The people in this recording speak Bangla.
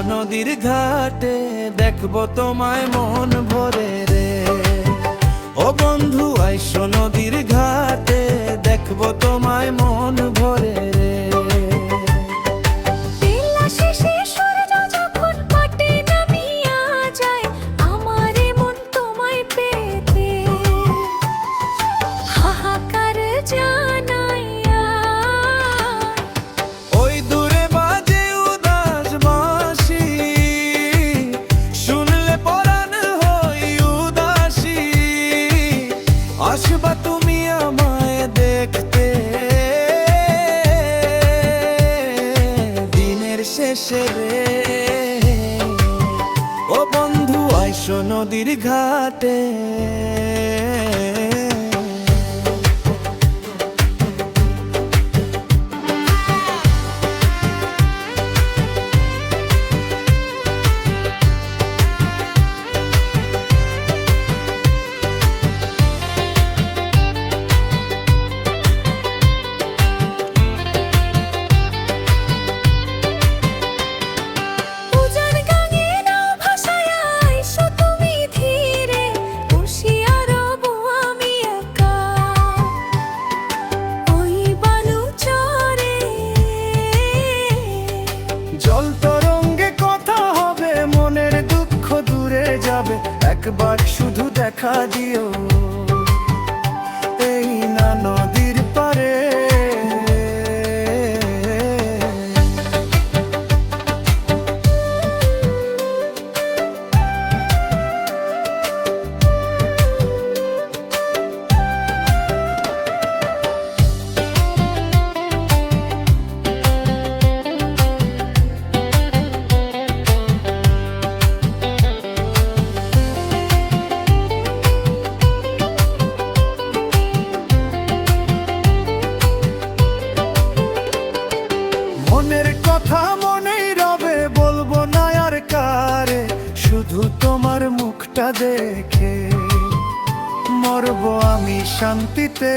নদীর ঘাটে, দেখবো তোমায় মন ভরে রে। ও বন্ধু আইসো নদীর ঘাটে, দেখবো তোমায় মন ভরে রে। আসবা তুমি আমায় দেখতে দিনের শেষে রে। ও বন্ধু আইসো নদীর ঘাটে। জল তরঙ্গে কথা হবে, মনের দুঃখ দূরে যাবে। একবার শুধু দেখা দিও এই না নদীর পারে। মনের কথা মনেই রবে, বলবো না আর কারে। শুধু তোমার মুখটা দেখে মরবো আমি শান্তিতে।